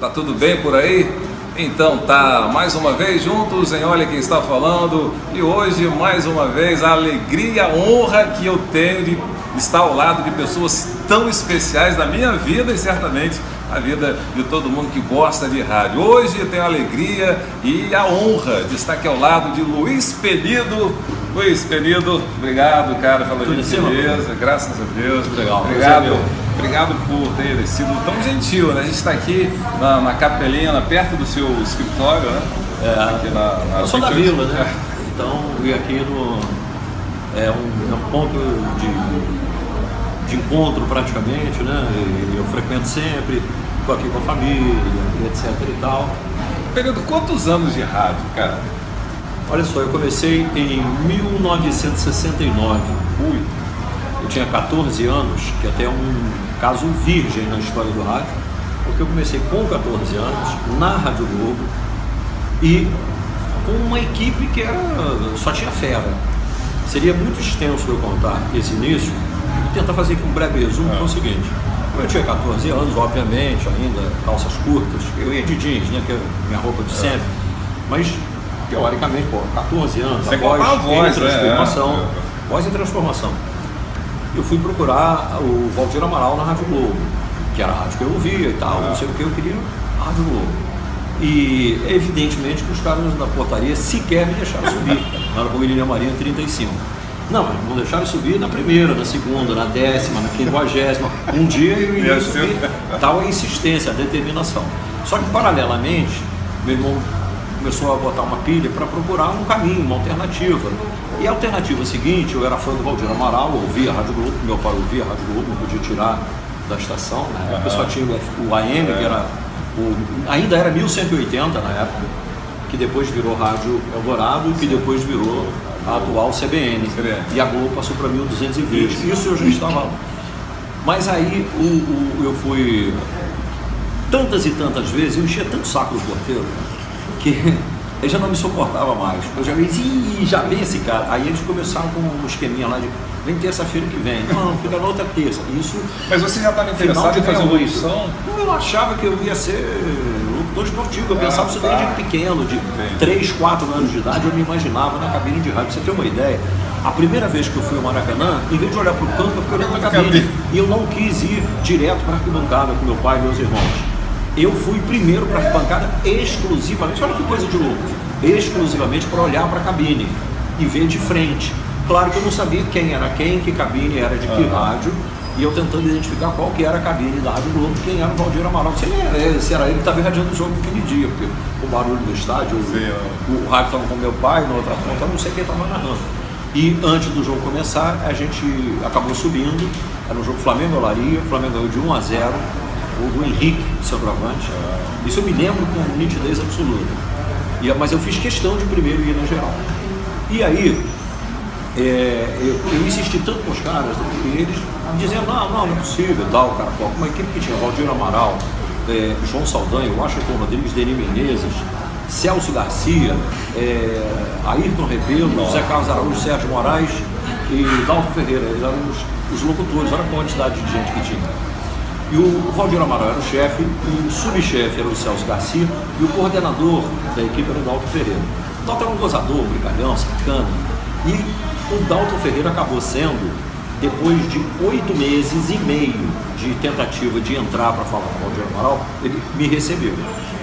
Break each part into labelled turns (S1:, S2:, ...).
S1: Tá tudo bem por aí? Então tá, mais uma vez juntos em Olha Quem Está Falando, e hoje mais uma vez a alegria, a honra que eu tenho de estar ao lado de pessoas tão especiais na minha vida e certamente a vida de todo mundo que gosta de rádio. Hoje eu tenho a alegria e a honra de estar aqui ao lado de Luiz Penido. Luiz Penido, obrigado, cara, pela gentileza, graças a Deus.
S2: Legal,
S1: obrigado por ter sido tão gentil, né? A gente está aqui na Capelina, perto do seu escritório, né?
S2: Aqui eu sou da Vila, né? Então, e aqui é um ponto de encontro praticamente, né? E eu frequento sempre, estou aqui com a família, etc e tal.
S1: Penido, quantos anos de rádio, cara?
S2: Olha só, eu comecei em 1969. Eu tinha 14 anos, que até é um caso virgem na história do rádio, porque eu comecei com 14 anos na Rádio Globo e com uma equipe que só tinha fera. Seria muito extenso eu contar esse início e tentar fazer aqui um breve resumo, que é o seguinte. Eu tinha 14 anos, obviamente, ainda calças curtas, eu ia de jeans, né, que é minha roupa de sempre, mas teoricamente, 14 anos,
S1: você
S2: a voz
S1: em
S2: transformação, voz em transformação. Eu fui procurar o Valdir Amaral na Rádio Globo, que era a rádio que eu ouvia e tal, não sei o que, eu queria a Rádio Globo. E evidentemente que os caras da portaria sequer me deixaram subir, na William Marinha 35. Não deixaram subir na primeira, na segunda, na 10ª, na 50ª. Um dia eu iria subir, tal a insistência, a determinação. Só que paralelamente, meu irmão começou a botar uma pilha para procurar um caminho, uma alternativa. E a alternativa seguinte, eu era fã do Valdir Amaral, eu ouvia a Rádio Globo, meu pai ouvia a Rádio Globo, não podia tirar da estação, na época só tinha o AM, que era ainda era 1180 na época, que depois virou Rádio Eldorado, que depois virou a atual CBN. E a Globo passou para 1220. Isso eu já estava lá. Mas aí eu fui tantas e tantas vezes, eu enchia tanto o saco do porteiro, que ele já não me suportava mais. Eu já vi, já vem esse cara. Aí eles começaram com um esqueminha lá de vem terça-feira que vem. Não, fica na outra terça. Isso.
S1: Mas você já estava interessado em fazer uma locução?
S2: Eu achava que eu ia ser locutor esportivo. Eu pensava isso desde pequeno, de 3, 4 anos de idade, eu me imaginava na cabine de rádio. Pra você ter uma ideia, a primeira vez que eu fui ao Maracanã, em vez de olhar para o campo, eu fiquei olhando para a cabine. E eu não quis ir direto para a arquibancada com meu pai e meus irmãos. Eu fui primeiro para a arquibancada exclusivamente, olha que coisa de louco, exclusivamente para olhar para a cabine e ver de frente. Claro que eu não sabia quem era quem, que cabine era de que rádio, e eu tentando identificar qual que era a cabine da Rádio Globo, quem era o Valdir Amaral. Se era ele que estava irradiando o jogo naquele dia, porque o barulho do estádio, o rádio estava com meu pai, na outra ponta, eu não sei quem estava narrando. E antes do jogo começar, a gente acabou subindo, era um jogo Flamengo-Olaria, o Flamengo ganhou de 1-0, o do Henrique, centroavante. Isso eu me lembro com nitidez absoluta. Mas eu fiz questão de primeiro ir na geral. E aí, eu insisti tanto com os caras, e eles dizendo, não é possível, tal, cara, uma equipe que tinha Valdir Amaral, João Saldanha, Washington Rodrigues, Denis Menezes, Celso Garcia, Ayrton Rebelo, Zé Carlos Araújo, Sérgio Moraes e Dalton Ferreira. Eles eram os locutores, olha a quantidade de gente que tinha. E o Valdir Amaral era o chefe, o subchefe era o Celso Garcia e o coordenador da equipe era o Dalton Ferreira. O Dalton era um gozador, um brincalhão, sacana. E o Dalton Ferreira acabou sendo, depois de 8 meses e meio de tentativa de entrar para falar com o Valdir Amaral, ele me recebeu.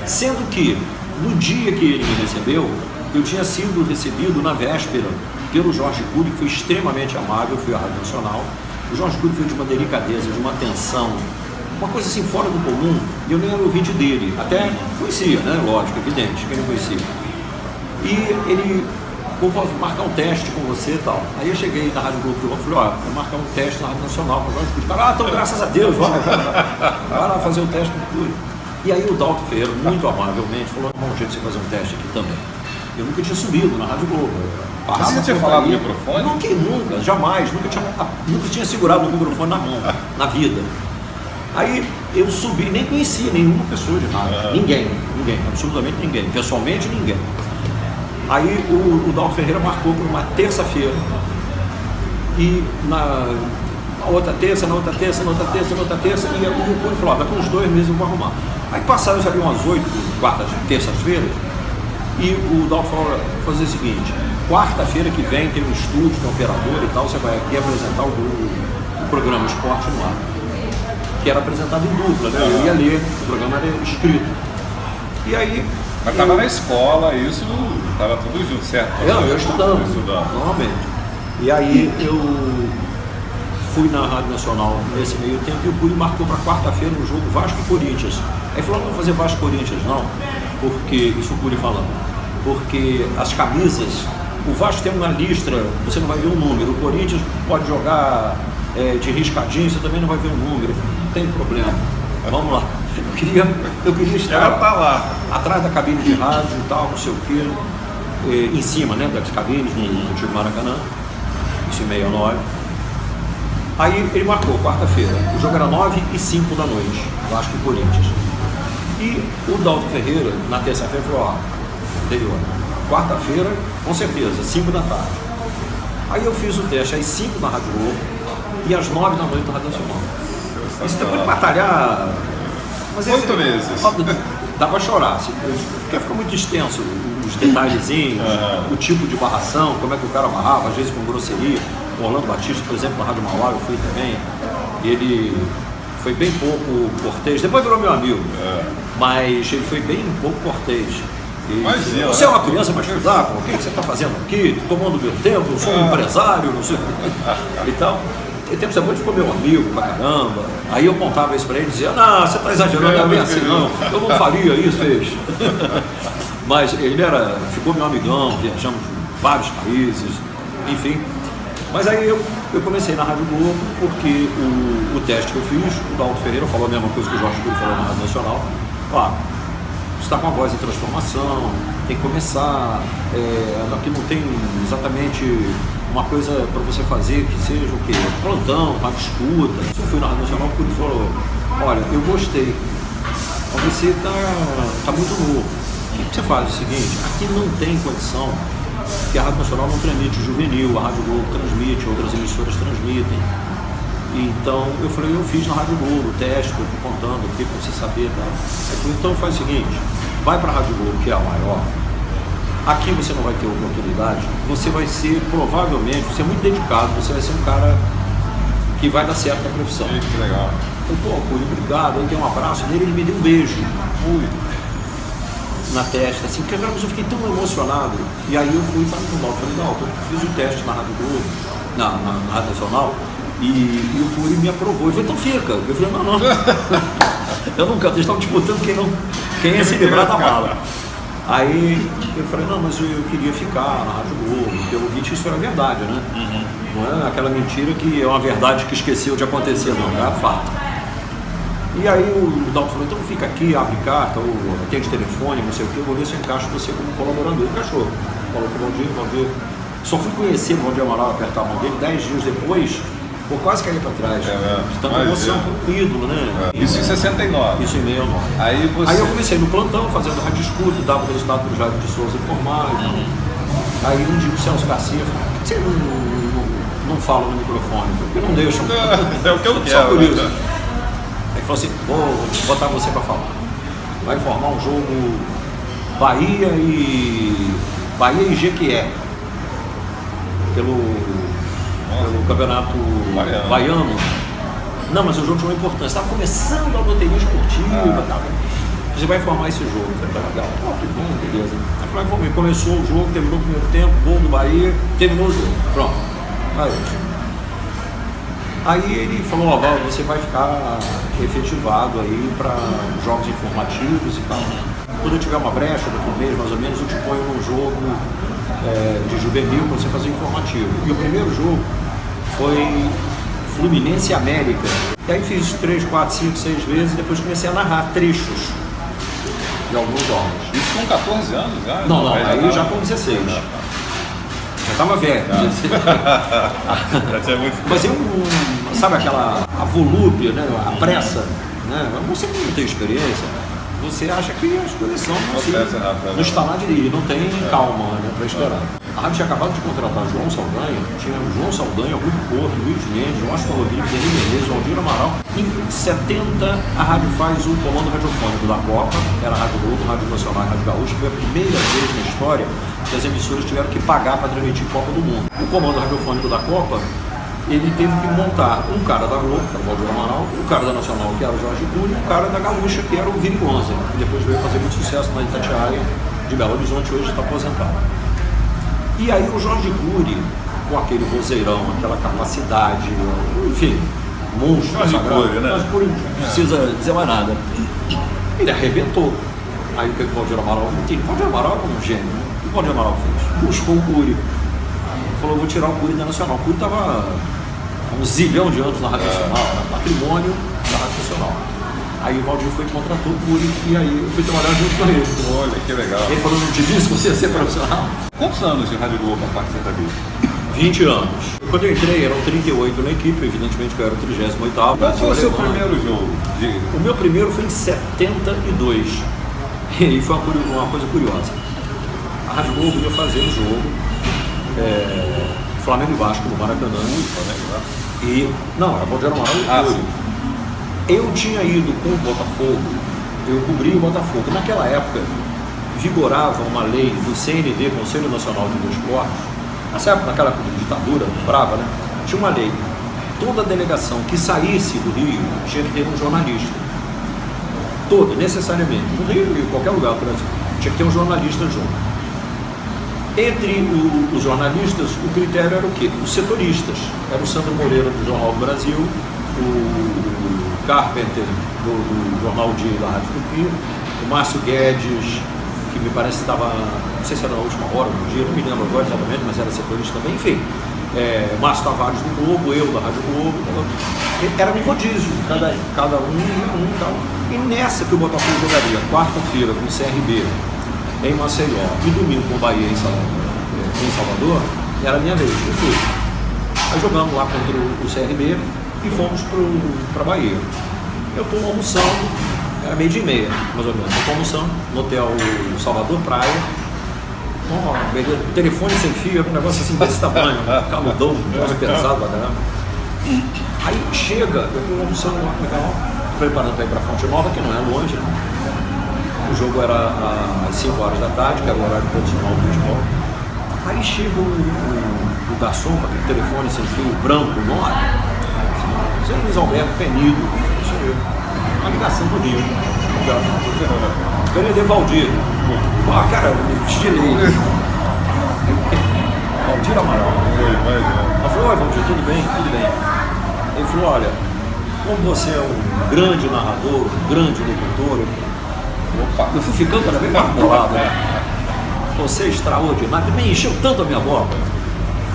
S2: Sendo que, no dia que ele me recebeu, eu tinha sido recebido na véspera pelo Jorge Cury, que foi extremamente amável, fui à Rádio Nacional. O Jorge Cury foi de uma delicadeza, de uma atenção, uma coisa assim fora do comum, e eu nem era ouvinte dele, até conhecia, né? Lógico, evidente, que ele conhecia. E ele, vou marcar um teste com você e tal. Aí eu cheguei na Rádio Globo e falei, vou marcar um teste na Rádio Nacional com o Jorge Cury. Então graças a Deus, vai lá fazer o teste com o Cury. E aí o Dalton Ferreira, muito amavelmente, falou, um jeito de você fazer um teste aqui também. Eu nunca tinha subido na Rádio Globo.
S1: Você já tinha falado no microfone?
S2: Nunca, jamais, nunca tinha segurado o microfone na mão, na vida. Aí eu subi, nem conhecia nenhuma pessoa de rádio, ninguém, absolutamente ninguém, pessoalmente ninguém. Aí o Dalton Ferreira marcou para uma terça-feira e na outra terça, na outra terça, na outra terça, na outra terça, e o Cury falou, daqui uns 2 meses eu vou arrumar. Aí passaram ali umas 8 quartas, terças-feiras, e o Dalton falou, fazer o seguinte, quarta-feira que vem tem um estúdio, tem um operador e tal, você vai aqui apresentar o programa Esporte no Ar, que era apresentado em dupla, né? Eu ia ler, o programa era escrito. E aí...
S1: Mas estava na escola, isso estava tudo junto, certo?
S2: Eu estudando, normalmente. E aí eu fui na Rádio Nacional nesse meio tempo e o Cury marcou para quarta-feira um jogo Vasco e Corinthians. Aí falou, não vou fazer Vasco e Corinthians não, porque, isso o Cury falando, porque as camisas, o Vasco tem uma listra, você não vai ver um número, o Corinthians pode jogar de riscadinho, você também não vai ver um número, não tem problema, vamos lá. Eu queria estar
S1: lá
S2: atrás da cabine de rádio e tal, não sei o quê, em cima, né, das cabines no antigo Maracanã, isso em 69. Aí ele marcou, quarta-feira, o jogo era 9h05 da noite, Vasco e Corinthians. E o Dalton Ferreira, na terça-feira, falou, anterior, quarta-feira, com certeza, 5 da tarde. Aí eu fiz o teste às 5 na Rádio Globo e às 9 da noite na Rádio Nacional. Isso depois de batalhar... Mas
S1: 8 meses.
S2: Dá pra chorar, porque fica muito extenso os detalhezinhos, o tipo de barração, como é que o cara barrava, às vezes com grosseria. O Orlando Batista, por exemplo, na Rádio Mauá, eu fui também, ele foi bem pouco cortês, depois virou meu amigo, mas ele foi bem pouco cortês.
S1: Imagina,
S2: você é uma criança para estudar, o que você está fazendo aqui? Tomando meu tempo, eu sou um empresário, não sei e tal. E tempo depois ficou meu amigo pra caramba. Aí eu contava isso pra ele e dizia, não, você tá exagerando, não é bem assim não, eu não faria isso, fez. Mas ele ficou meu amigão, viajamos em vários países, enfim. Mas aí eu comecei na Rádio Globo porque o teste que eu fiz, o Dalton Ferreira falou a mesma coisa que o Jorge Cury falou na Rádio Nacional. Claro, você está com a voz em transformação, tem que começar, aqui não tem exatamente uma coisa para você fazer que seja o quê? Plantão, rádio escuta. Eu fui na Rádio Nacional porque ele falou, olha, eu gostei, mas você tá muito novo. O que você faz? É o seguinte, aqui não tem condição, porque a Rádio Nacional não transmite o juvenil, a Rádio Globo transmite, outras emissoras transmitem. Então eu falei, eu fiz na Rádio Globo o teste, estou contando aqui para você saber. Tá? Aí falei, então faz o seguinte, vai para a Rádio Globo, que é a maior. Aqui você não vai ter oportunidade, você vai ser, provavelmente, você é muito dedicado, você vai ser um cara que vai dar certo na profissão.
S1: Que legal.
S2: Eu falei, pô, Cury, obrigado, eu dei um abraço dele, ele me deu um beijo na testa, assim, porque eu fiquei tão emocionado. E aí eu fui e falei com o Dalton, eu fiz o teste na Rádio Globo, na Rádio Nacional, e o Cury me aprovou. Ele falou, então fica. Eu falei, não. Eu nunca, eles estavam disputando quem ia se livrar da bala. Aí eu falei, não, mas eu queria ficar na Rádio Globo, pelo visto isso era verdade, né? Não é aquela mentira que é uma verdade que esqueceu de acontecer, não, é fato. E aí o Dalton falou, então fica aqui, abre carta, ou atende telefone, não sei o que, eu vou ver se eu encaixo você como colaborador. Ele encaixou, falou com bom dia. Só fui conhecer o Valdir Amaral, apertar a mão dele, 10 dias depois, eu quase caí para trás, de tanta emoção com o ídolo, né?
S1: Isso em 69?
S2: Isso em 69. Aí eu comecei no plantão, fazendo rádio escuta, dava o resultado do Jair de Souza informar. Aí um dia o Celso Garcia falou, por que você não fala no microfone? Porque não deixa.
S1: É o que eu quero.
S2: Só por isso. Aí falou assim, vou botar você para falar. Vai formar um jogo Bahia e Jequié. Pelo campeonato baiano. Não, mas o jogo tinha uma importância. Estava começando a loteria esportiva. Você vai formar esse jogo. Eu falei, tá legal. Que bom, beleza. Aí falei, vamos ver. Começou o jogo, terminou o primeiro tempo, gol do Bahia, terminou o jogo. Pronto. Aí ele falou, Val, você vai ficar efetivado aí para jogos informativos e tal. Quando eu tiver uma brecha, daqui um mês mais ou menos, eu te ponho num jogo de juvenil para você fazer informativo. E o primeiro jogo foi Fluminense e América. E aí fiz 3, 4, 5, 6 vezes e depois comecei a narrar trechos de alguns jogos.
S1: Isso com 14 anos já?
S2: Não, aí já com 16. Já estava velho.
S1: Já tinha muito.
S2: Mas sabe a volúpia, né? A pressa, né? Você que não tem experiência, você acha que as coisas são assim, no estalar de não tem calma, né, para esperar. A rádio tinha acabado de contratar João Saldanha, tinha João Saldanha, Rui Porto, Luiz Mendes, Washington Rodrigues, Denis Menezes, Valdir Amaral. Em 70, a rádio faz o comando radiofônico da Copa, que era a Rádio Globo, Rádio Nacional e Rádio Gaúcha. Foi a primeira vez na história que as emissoras tiveram que pagar para transmitir Copa do Mundo. O comando radiofônico da Copa, ele teve que montar um cara da Globo, que era o Valdir Amaral, um cara da Nacional, que era o Jorge Cury, e um cara da Gaúcha, que era o Vini Gonza, que depois veio fazer muito sucesso na Itatiaia de Belo Horizonte, hoje está aposentado. E aí o Jorge Cury, com aquele vozeirão, aquela capacidade, enfim, monstro.
S1: Jorge Cury, né?
S2: Jorge Cury não precisa dizer mais nada. Ele arrebentou. Aí o que o Valdir Amaral fez? O Valdir Amaral é um gênio, né? O que o Valdir Amaral fez? Buscou o Cury. Falou, vou tirar o Cury da Nacional. O Cury estava há um zilhão de anos na Rádio Nacional, era patrimônio da Rádio Nacional. Aí o Valdir foi e contratou o Cury e aí eu fui trabalhar junto com ele.
S1: Olha, que legal.
S2: Ele falou, não te disse que você ia ser profissional?
S1: Quantos anos de Rádio Globo a parte da vida?
S2: 20 anos. Quando eu entrei, eram 38 na equipe, evidentemente que eu era o 38º.
S1: Qual foi o seu primeiro jogo?
S2: O meu primeiro foi em 72. E aí foi uma coisa curiosa. A Rádio Globo ia fazer um jogo, Flamengo e Vasco no Maracanã. E, não, era Valdir Amaral e Cury. Eu tinha ido com o Botafogo, eu cobri o Botafogo. Naquela época, vigorava uma lei do CND, Conselho Nacional de Desportos. Nessa época, naquela ditadura brava, né? Tinha uma lei. Toda delegação que saísse do Rio tinha que ter um jornalista. Toda, necessariamente. No Rio e em qualquer lugar do Brasil. Tinha que ter um jornalista junto. Entre os jornalistas, o critério era o quê? Os setoristas. Era o Sandro Moreira, do Jornal do Brasil, o Carpenter, do Jornal Dia da Rádio Tupi, o Márcio Guedes, que me parece que estava, não sei se era na última hora do dia, não me lembro agora exatamente, mas era setorista também, enfim. Márcio Tavares do Globo, eu da Rádio Globo, era um rodízio, cada um e tal. E nessa que o Botafogo jogaria, quarta-feira com o CRB em Maceió e domingo com o Bahia em Salvador, era a minha vez, eu fui. Aí jogamos lá contra o CRB e fomos para Bahia. Eu estou almoçando, era 12:30, mais ou menos. Eu estou almoçando no hotel Salvador Praia. Beleza, telefone sem fio, era um negócio assim desse tamanho, caludão, um negócio pesado pra caramba. Aí chega, eu estou almoçando lá com o canal, preparando para ir para Fonte Nova, que não é longe, né? O jogo era às 5 horas da tarde, que era o horário tradicional do futebol. Aí chega o garçom com aquele telefone sem fio branco, enorme. Seu Luiz Alberto Penido, uma ligação do Rio. Vereador Valdir. Cara, estilei. Valdir Amaral. Ela falou, oi Valdir, tudo bem? Tudo bem. Ele falou, olha, como você é um grande narrador, um grande locutor, eu fui ficando cada vez mais bolado, né? Você é extraordinário, me encheu tanto a minha boca.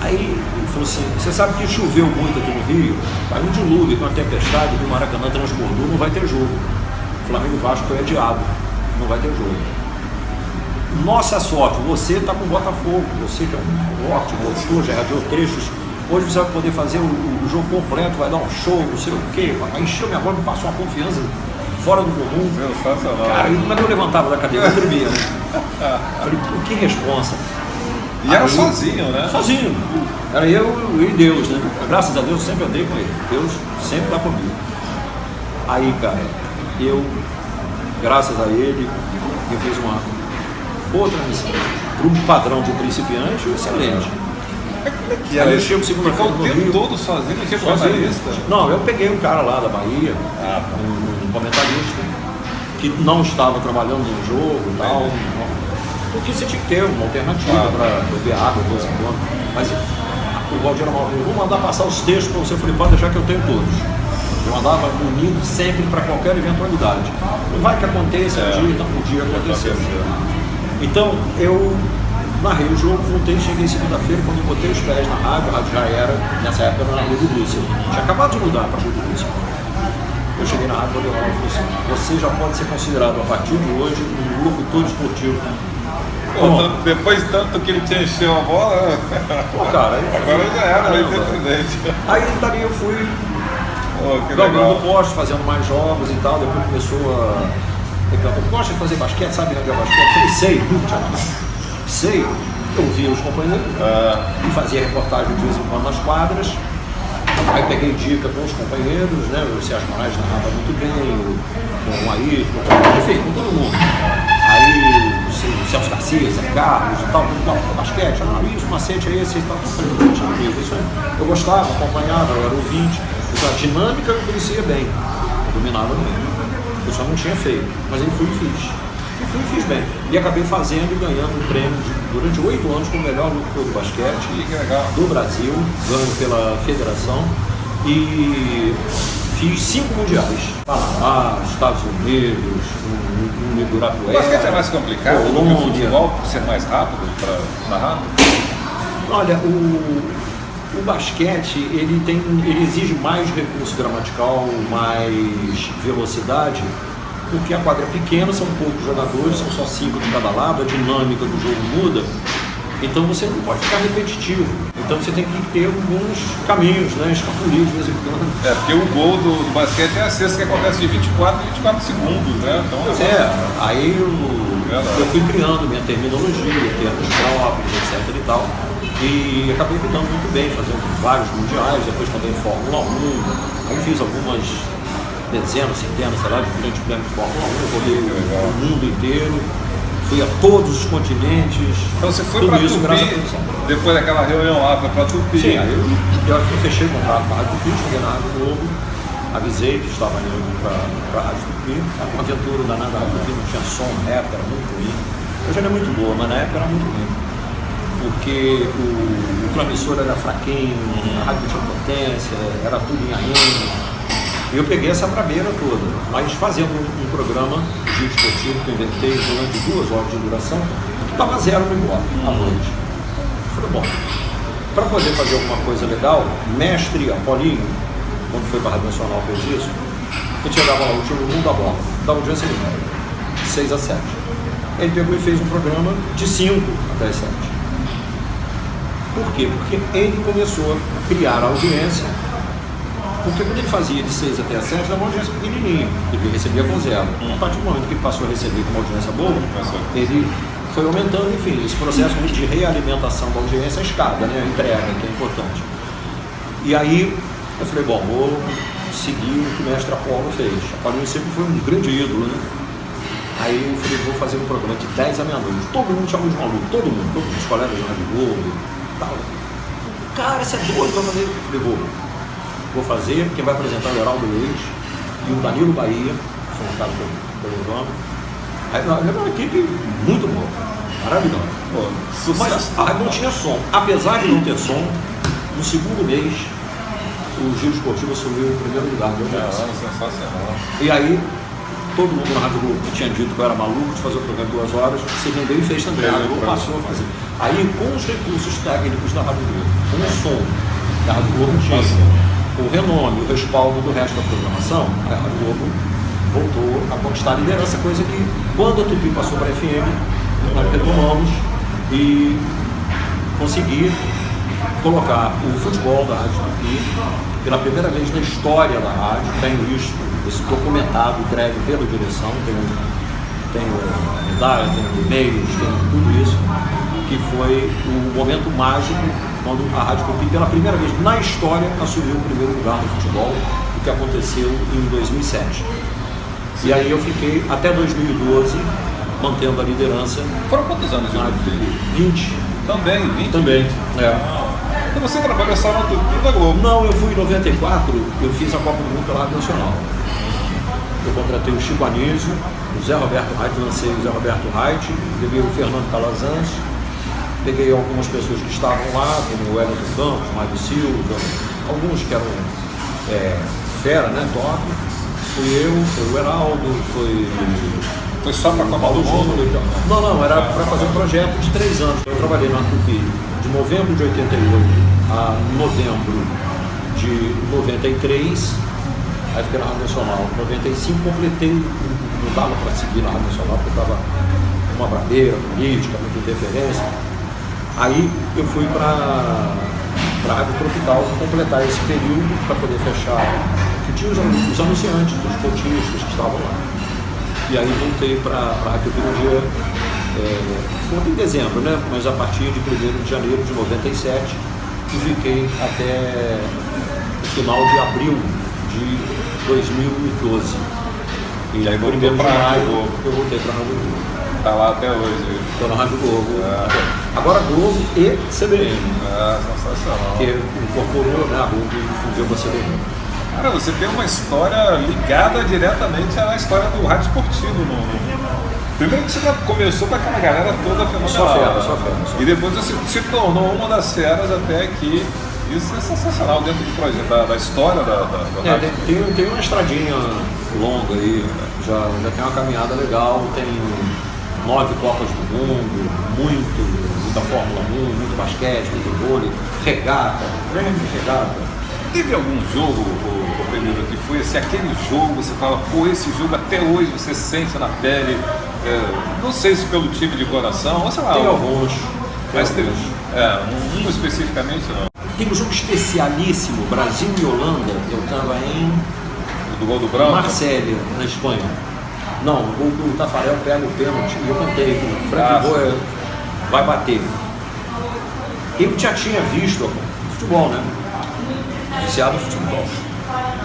S2: Aí ele falou assim, você sabe que choveu muito aqui no Rio, caiu um dilúvio, uma tempestade, o Maracanã transbordou, não vai ter jogo. O Flamengo e Vasco foi adiado, não vai ter jogo. Nossa sorte, você está com o Botafogo, você que é um ótimo locutor, já radiou trechos, hoje você vai poder fazer o jogo completo, vai dar um show, não sei o quê, encheu minha bola, me passou uma confiança fora do comum. Cara, e como é que eu levantava da cadeira? Eu tremia. Falei, pô, que responsa.
S1: E era sozinho, né?
S2: Sozinho. Era eu e Deus, né? Graças a Deus eu sempre andei com ele. Deus sempre está comigo. Aí, cara, eu, graças a ele, eu fiz uma outra missão. Para um padrão de principiante, excelente.
S1: Que
S2: aí eu chego segunda-feira no Rio.
S1: Todo sozinho, que jornalista?
S2: Não, eu peguei um cara lá da Bahia, um comentarista, que não estava trabalhando no jogo e tal. Porque você tinha que ter uma alternativa para beber água, coisa assim. Mas o Valdir Amaral falou, vou mandar passar os textos para você. Eu falei, pode deixar que eu tenho todos. Eu andava unido sempre para qualquer eventualidade. Não vai que aconteça um dia, então podia acontecer. Então eu narrei o jogo, voltei, cheguei segunda-feira, quando eu botei os pés na rádio, a rádio já era, nessa época era na Rua do Lúcio. Tinha acabado de mudar para a Rua do Lúcio. Eu cheguei na rádio e falei assim, você já pode ser considerado a partir de hoje um locutor esportivo.
S1: Depois tanto que ele te encheu a bola,
S2: pô, cara,
S1: agora já era, independente.
S2: Aí dali eu fui jogando poste, fazendo mais jogos e tal, depois começou a... Gosta de fazer basquete, sabe jogar basquete? Eu falei, sei. Eu via os companheiros e fazia reportagem de vez em quando nas quadras. Aí peguei dica com os companheiros, né? O Sérgio Moraes narrava muito bem, com o Ayrton, enfim, com todo mundo. Aí o Celso Garcia, Zé Carlos e tal, basquete, isso, macete é esse e tal, isso aí. Eu gostava, acompanhava, eu era ouvinte, então a dinâmica eu conhecia bem, eu dominava bem. Eu só não tinha feito, mas aí fui e fiz. Fiz bem. E acabei fazendo e ganhando um prêmio durante 8 anos como melhor locutor do basquete do Brasil, ganho pela federação e fiz 5 mundiais. Panamá, Estados Unidos, no Ibirapuera.
S1: O basquete é mais complicado do que o futebol, por ser mais rápido para narrar?
S2: Olha, o basquete ele exige mais recurso gramatical, mais velocidade. Porque a quadra é pequena, são poucos jogadores, são só 5 de cada lado, a dinâmica do jogo muda, então você não pode ficar repetitivo. Então você tem que ter alguns caminhos, né? Escapulir de vez em quando.
S1: Porque o gol do basquete é a cesta que acontece de 24 a 24 segundos, né? Então,
S2: aí eu fui criando minha terminologia, termos próprios, etc e tal. E acabei me dando muito bem, fazendo vários mundiais, depois também Fórmula 1, aí fiz algumas dezenas, centenas, sei lá, de grandes prêmios de Fórmula 1, eu rodei o mundo inteiro, fui a todos os continentes.
S1: Então você foi para Tupi, depois daquela reunião lá, foi para Tupi.
S2: Sim, aí eu fechei o contrato com a Rádio Tupi, cheguei na Rádio Globo, avisei que estava indo para a Rádio Tupi, era uma aventura danada, a Rádio Tupi não tinha som, na época era muito ruim. Hoje ela é muito boa, mas na época era muito ruim. Porque o transmissor era fraquinho, a rádio tinha potência, era tudo em AM. E eu peguei essa brabeira toda, mas fazendo um programa de esportivo que eu inventei durante 2 horas de duração, estava 0 no Ibope, à noite. Falei, bom, para poder fazer alguma coisa legal, mestre Apolinho, quando foi para a Rádio Nacional fez isso, eu chegava lá, o time mundo da bola, da audiência mínima, 6 a 7. Ele pegou e fez um programa de 5 até as 7. Por quê? Porque ele começou a criar a audiência. Porque quando ele fazia de 6 até as 7, era uma audiência pequenininha, ele recebia com 0. A partir do momento que ele passou a receber com uma audiência boa, ele foi aumentando, enfim, esse processo de realimentação da audiência, a escada, né, a entrega, que é importante. E aí, eu falei, bom, vou seguir o que o mestre Apolo fez. Apolo sempre foi um grande ídolo, né? Aí eu falei, vou fazer um programa de 10 à meia-noite. Todo mundo chamou de maluco, todo mundo, todos os colegas de Rádio Globo e tal. Cara, você é doido pra fazer? Eu falei, vou fazer, quem vai apresentar é o Heraldo Luiz e o Danilo Bahia, que são os caras que eu levando. Aí é uma equipe muito boa, maravilhosa. Mas a rádio não tinha som. Apesar de não ter som, no segundo mês, o Giro Esportivo assumiu o primeiro lugar de audiência.
S1: Sensacional.
S2: E aí, todo mundo na Rádio Globo que tinha dito que eu era maluco de fazer o programa de 2 horas, se rendeu e fez também. A Rádio Globo passou a fazer. Aí, com os recursos técnicos da Rádio Globo, com o som da Rádio Globo tinha, o renome, o respaldo do resto da programação, a Rádio Globo voltou a conquistar a liderança, coisa que, quando a Tupi passou para a FM, nós retomamos e consegui colocar o futebol da Rádio Tupi pela primeira vez na história da rádio. Tenho isso documentado, entregue pela direção, tenho medalha, tenho e-mails, tenho tudo isso, que foi o momento mágico quando a Rádio Tupi, pela primeira vez na história, assumiu o primeiro lugar no futebol, o que aconteceu em 2007. E aí eu fiquei até 2012 mantendo a liderança.
S1: Foram quantos anos de Rádio Tupi?
S2: 20.
S1: Também, 20?
S2: Também,
S1: Então você trabalhou só na Tupi da Globo?
S2: Não, eu fui em 94, eu fiz a Copa do Mundo pela Rádio Nacional. Eu contratei o Chico Anísio, o Zé Roberto Reit, lancei o Zé Roberto Reit, peguei o Fernando Calazans, peguei algumas pessoas que estavam lá, como o Wellington Campos, Mário Silva, alguns que eram fera, né, top. Fui eu, foi o Heraldo,
S1: Foi só para a Copa do Mundo?
S2: Não, era para fazer um projeto de 3 anos. Eu trabalhei na Tupi de novembro de 88 a novembro de 93, aí fiquei na Rádio Nacional. Em 95 completei, não dava para seguir na Rádio Nacional, porque estava uma brabeira política, muita interferência. Aí eu fui para a Rádio Tropical completar esse período para poder fechar, que tinha os anunciantes, os cotistas que estavam lá. E aí voltei para a Rádio Tupi no dia em dezembro, né? Mas a partir de 1º de janeiro de 97 e fiquei até o final de abril de 2012. E aí, 1º de maio, eu voltei para a Rádio Globo.
S1: Tá lá até hoje.
S2: Estou na Rádio Globo. Agora Globo e CBN.
S1: Sensacional.
S2: Que incorporou, né, a Globo e fundiu com a CBN.
S1: Cara, você tem uma história ligada diretamente à história do rádio esportivo. Primeiro que você começou com aquela galera toda fenomenal.
S2: Só fera.
S1: E depois você se tornou uma das feras até aqui. Isso é sensacional dentro do projeto, da história da rádio.
S2: Tem uma estradinha longa aí, já tem uma caminhada legal, tem 9 Copas do Mundo, muita Fórmula 1, muito basquete, muito vôlei, regata, grande regata.
S1: Teve algum jogo, Pedro, que foi assim, aquele jogo, você fala, pô, esse jogo até hoje você sente na pele, não sei se pelo time de coração, ou sei lá.
S2: Tem alguns.
S1: Mas teve um especificamente não.
S2: Tem um jogo especialíssimo, Brasil e Holanda, eu estava
S1: do gol do Branco?
S2: Marselha, na Espanha. Não, o gol do Tafarel pega o pênalti e eu cantei, o Frank Boia vai bater. Eu já tinha visto futebol, né? Viciado em futebol.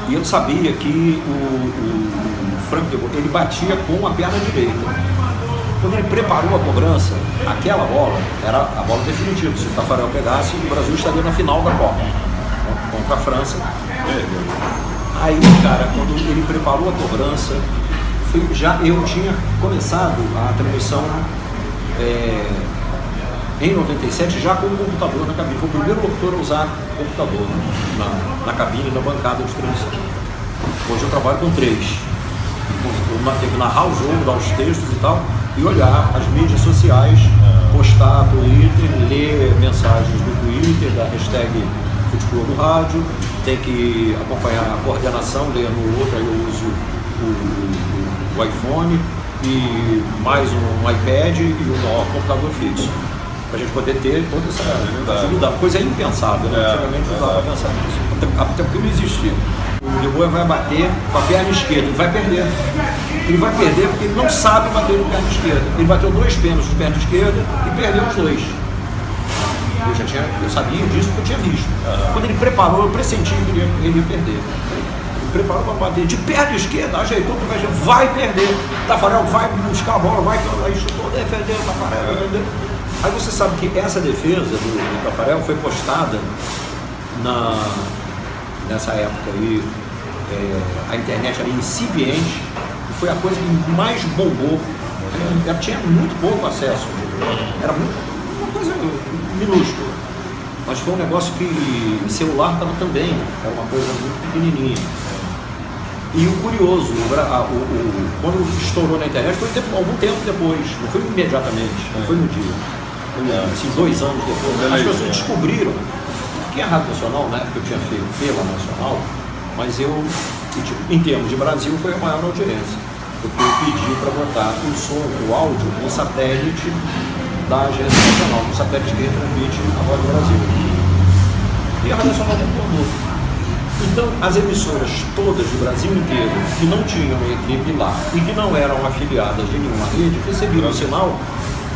S2: E eu sabia que o Frank de Boer, ele batia com a perna direita. Quando ele preparou a cobrança, aquela bola era a bola definitiva. Se o Tafarel pegasse, o Brasil estaria na final da Copa, contra a França. Aí, cara, quando ele preparou a cobrança, eu tinha começado a transmissão em 97 já com o computador na cabine. Foi o primeiro locutor a usar computador na cabine, na bancada de transmissão. Hoje eu trabalho com 3. Eu tenho que narrar o jogo, dar os textos e tal, e olhar as mídias sociais, postar no Twitter, ler mensagens do Twitter, da hashtag Futebol do Rádio, tem que acompanhar a coordenação, ler no outro, aí eu uso o iPhone e mais um iPad e um computador fixo. Para a gente poder ter toda essa agilidade. Coisa impensável, né? Antigamente não dava para pensar nisso. Até porque não existia. O De Boer vai bater com a perna esquerda, ele vai perder. Ele vai perder porque ele não sabe bater com a perna esquerda. Ele bateu 2 pênaltis de perna esquerda e perdeu os 2. Eu sabia disso porque eu tinha visto. Quando ele preparou, eu pressenti que ele ia perder. Ele preparou para bater de perna esquerda, ajeitou, vai perder. Tafarel vai buscar a bola, aí chutou, defendeu, Tafarel defendeu. Aí você sabe que essa defesa do Tafarel foi postada nessa época aí, a internet era incipiente, e foi a coisa que mais bombou. Ela tinha muito pouco acesso, era uma coisa minúscula, mas foi um negócio que o celular estava também, era uma coisa muito pequenininha. E o curioso, quando estourou na internet, foi algum tempo depois, não foi imediatamente, não foi no dia. Assim, 2 anos depois, as pessoas descobriram que a Rádio Nacional, na época eu tinha feito pela Nacional, mas em termos de Brasil, foi a maior audiência, porque eu pedi para botar o som, o áudio, no satélite da Agência Nacional, no satélite que transmite a Voz do Brasil. E a Rádio Nacional concordou. Então, as emissoras todas do Brasil inteiro, que não tinham equipe lá e que não eram afiliadas de nenhuma rede, recebiam o sinal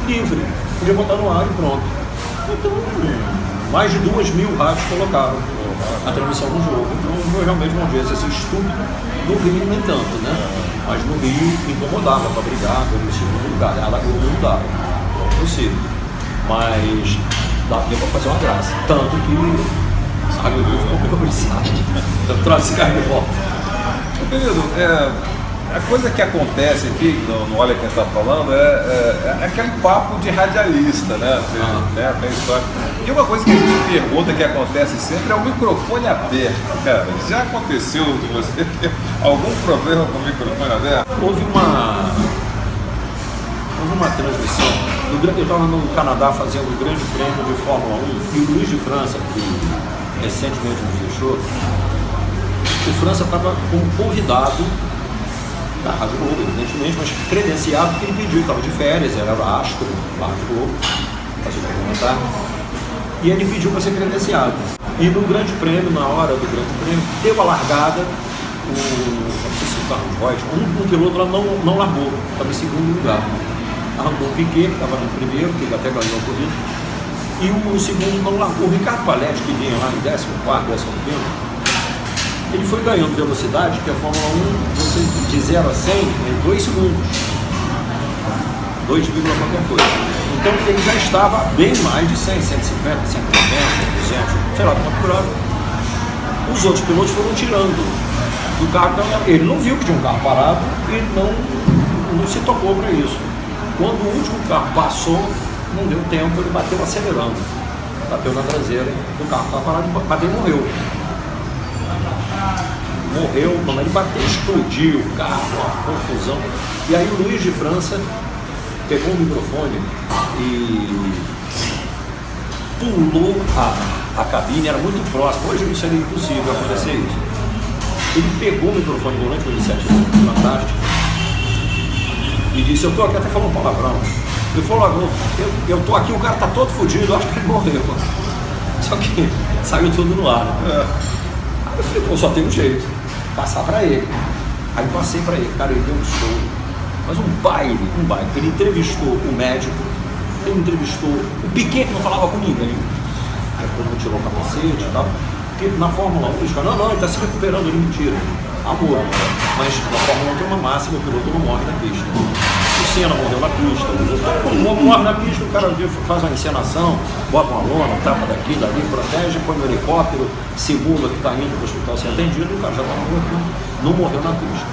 S2: livre, podia botar no ar e pronto. Então, mais de 2.000 rádios colocaram a transmissão do jogo. Então, foi realmente uma audiência assim, estúpida. No Rio, nem tanto, né? Mas no Rio, incomodava para brigar pelo segundo lugar. A Lagoa não dava, não é possível. Mas dava para fazer uma graça. Tanto que a Rádio Globo ficou meio obrigada. Então, trouxe carne de volta.
S1: Querido, a coisa que acontece aqui, no Olha Quem Está Falando, é aquele papo de radialista, né? Tem história. E uma coisa que a gente pergunta que acontece sempre é o microfone aberto. Cara, já aconteceu de você ter algum problema com o microfone aberto?
S2: Houve uma transmissão. Eu estava no Canadá fazendo o Grande Prêmio de Fórmula 1 e o Luiz de França, que recentemente nos deixou, o França estava como convidado da Rádio Globo, evidentemente, mas credenciado porque ele pediu, estava de férias, era astro, lá de Globo, fazia o comentar, e ele pediu para ser credenciado. E no Grande Prêmio, na hora do Grande Prêmio, deu a largada, não sei se o Carlos Reut, um piloto lá não largou, estava em segundo lugar. arrancou o Piquet, que estava no primeiro, que ele até ganhou a corrida, e o segundo não largou. O Ricardo Paletti, que vinha lá em 14º, 15º, ele foi ganhando velocidade, porque a Fórmula 1, você de 0 a 100 em 2 segundos. 2, qualquer coisa. Então ele já estava bem mais de 100, 150, 190, 200, sei lá, quanto por hora. Os outros pilotos foram tirando do carro, então ele não viu que tinha um carro parado e não se tocou para isso. Quando o último carro passou, não deu tempo, ele bateu acelerando. Bateu na traseira do carro, estava parado, bateu e morreu. Morreu, quando ele bateu, explodiu o carro, uma confusão. E aí o Luiz de França pegou o microfone e pulou a cabine, era muito próximo. Hoje isso seria impossível acontecer isso. Ele pegou o microfone durante uma iniciativa fantástica e disse: eu estou aqui, até falando palavrão. Ele falou: eu estou aqui, o cara está todo fodido, acho que ele morreu. Só que saiu tudo no ar. Aí eu falei: pô, só tem um jeito, passar para ele. Aí passei para ele, cara, ele deu um show. Mas um baile. Ele entrevistou o médico, ele entrevistou o Piquet, que não falava com ninguém. Aí todo mundo tirou o capacete e tal. Porque na Fórmula 1, eles falam: não, ele está se recuperando, ele mentira. Amor. Mas na Fórmula 1 tem uma máxima: o piloto não morre na pista. O Senna morreu na pista. Todo mundo morre na pista, o cara faz uma encenação, bota uma lona, tapa daqui, dali, protege, põe no helicóptero, simula que está indo para o hospital ser atendido, e o cara já está morto, não morreu na pista.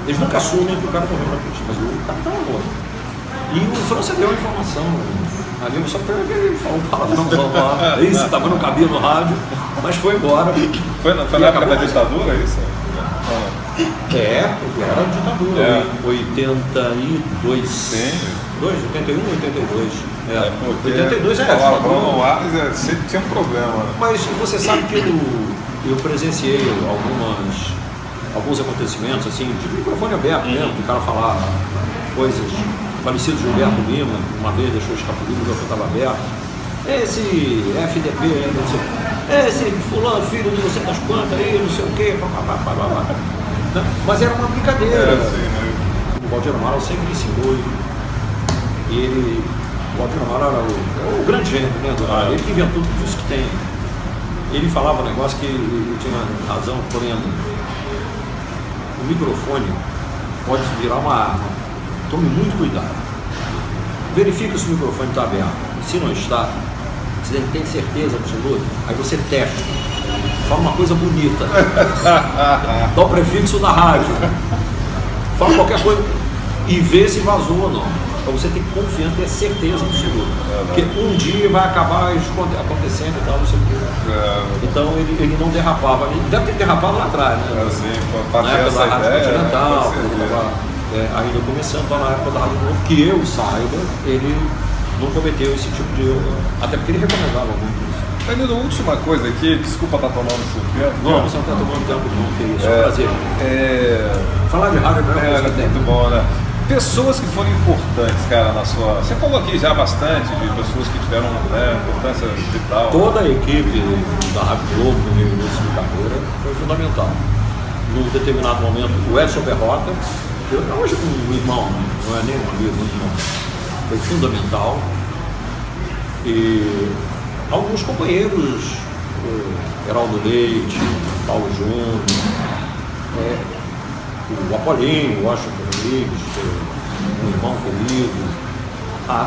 S2: Eles nunca assumem que o cara morreu na pista, mas o cara estava morto. E o França deu a informação ali, só que ele falou um palavrãozão lá, isso, estava no cabelo no rádio, mas foi embora.
S1: Foi na época da ditadura, isso?
S2: Era ditadura, 82.
S1: Sim.
S2: 81, 82.
S1: Porque
S2: 82 é
S1: palavrão no ar, sempre tinha um problema. Né?
S2: Mas você sabe que eu presenciei alguns acontecimentos, assim, de microfone aberto mesmo, do cara falar coisas. Falecido Gilberto Lima, uma vez deixou escapulir, o microfone estava aberto. Esse FDP, não sei, esse fulano, filho de não sei das quantas aí, não sei o quê, blá. Mas era uma brincadeira. O Valdir Amaral sempre ensinou. O Valdir Amaral era o grande gênio, né? Ele que inventou tudo isso que tem. Ele falava um negócio que eu tinha razão, porém, o microfone pode virar uma arma. Tome muito cuidado. Verifique se o microfone está aberto. Se não está, você tem certeza absoluta, aí você testa. Fala uma coisa bonita. Dá o prefixo da rádio. Fala qualquer coisa e vê se vazou ou não. Então você tem que confiar, ter certeza absoluta. Porque um dia vai acabar acontecendo e tal, não sei o quê. Então ele não derrapava. Ele deve ter derrapado lá atrás, né?
S1: Na época
S2: da Rádio Continental, ainda começando, então na época da Rádio Globo, que eu saiba, ele não cometeu esse tipo de erro. Até porque ele recomendava muito isso.
S1: Danilo, última coisa aqui, desculpa estar tomando seu tempo.
S2: Não, você não está tomando tempo não, que isso, é um prazer. Falar de rádio é a melhor coisa que tem.
S1: Muito bom, né? Pessoas que foram importantes, cara, na sua... Você falou aqui já bastante de pessoas que tiveram importância vital.
S2: Toda a equipe da Rádio Globo, no meu início de carreira, foi fundamental. Num determinado momento, o Edson Berrota, hoje um irmão, não é nem um amigo, um irmão, foi fundamental. E alguns companheiros, Heraldo Leite, Paulo Júnior, o Apolinho, o Washington Rodrigues, um irmão querido,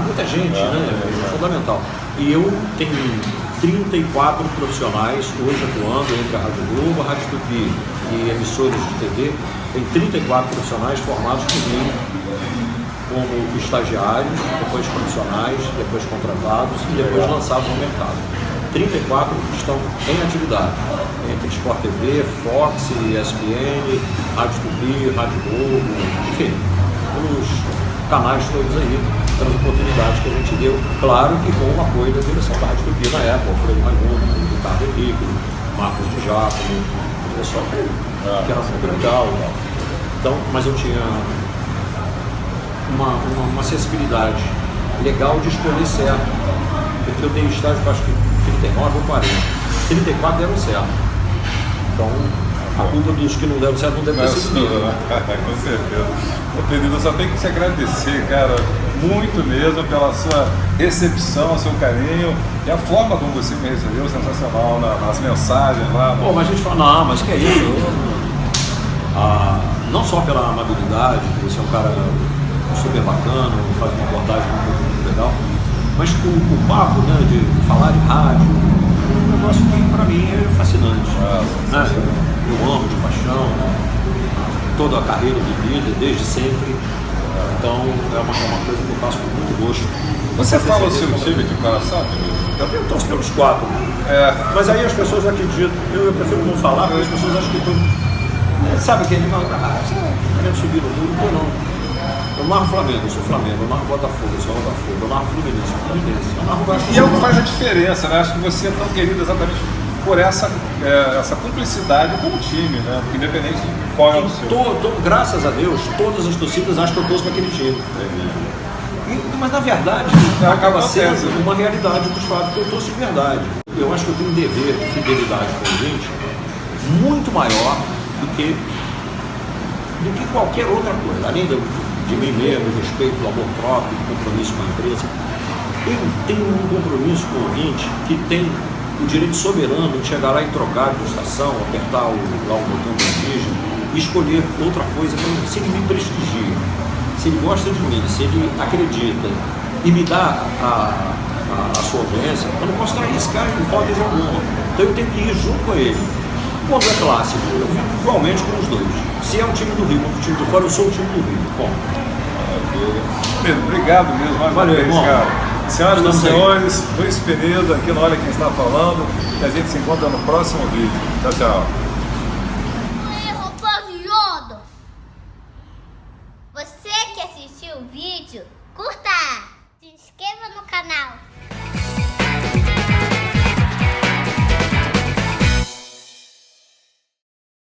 S2: muita gente, né? É fundamental. E eu tenho 34 profissionais hoje atuando entre a Rádio Globo, a Rádio Tupi e emissoras de TV. Tem 34 profissionais formados comigo como estagiários, depois profissionais, depois contratados e depois lançados no mercado. 34 estão em atividade, entre Sport TV, Fox, ESPN, Rádio Tupi, Rádio Globo, enfim, os canais todos aí, pelas oportunidades que a gente deu, claro que com o apoio da direção da Rádio Tupi na época, o Freire Raimundo, o Ricardo Henrique, Marcos de Giacomo, o pessoal que era muito legal. Então, mas eu tinha uma sensibilidade legal de escolher certo, porque eu dei estágio para acho que 39 ou 40, 34 deram certo. Então, a culpa dos que não deram certo não deve ter sido minha.
S1: Com certeza. Danilo, eu só tenho que te agradecer, cara. muito mesmo pela sua recepção, seu carinho e a forma como você me recebeu, sensacional, nas mensagens lá.
S2: Pô, mas a gente fala, não, mas que é isso? Não só pela amabilidade, você é um cara super bacana, faz uma abordagem muito legal, mas o papo, né, de falar de rádio, é um negócio que para mim é fascinante. Né? Eu amo de paixão, toda a carreira de vida, desde sempre. Então é uma coisa que eu faço com muito gosto.
S1: Você fala o seu time de coração?
S2: Eu torço pelos 4. Mas aí as pessoas acreditam, eu prefiro não falar, porque as pessoas acham que eu estou. Sabe aquele negócio? Você querendo subir no mundo? Ou não? Eu narro Flamengo, eu sou Flamengo, eu narro Botafogo, eu sou Botafogo, eu narro Fluminense, eu sou Fluminense, eu narro Vasco.
S1: E é o que faz a diferença, né? Acho que você é tão querido exatamente por essa cumplicidade com o time, né? Porque independente de qual é o seu.
S2: Graças a Deus, todas as torcidas acham que eu torço para aquele time. Mas na verdade, acaba sendo uma realidade dos fatos que eu torço de verdade. Eu acho que eu tenho um dever de fidelidade com a gente muito maior do que qualquer outra coisa, além de mim mesmo, do respeito, do amor próprio, do compromisso com a empresa. Eu tenho um compromisso com o ouvinte que tem o direito soberano de chegar lá e trocar de estação, apertar o botão do indígena e escolher outra coisa. Se ele me prestigia, se ele gosta de mim, se ele acredita e me dá a sua audiência, eu não posso trair esse cara em hipótese alguma. Então eu tenho que ir junto com ele. Quando é clássico, eu vivo igualmente com os dois. Se é um time do Rio ou um time do fora, eu sou o time do Rio. Bom.
S1: Pedro, obrigado mesmo mais uma vez, cara. Senhoras e senhores, Luiz Penedo aqui no Olha Quem Está Falando, e a gente se encontra no próximo vídeo. Tchau, tchau.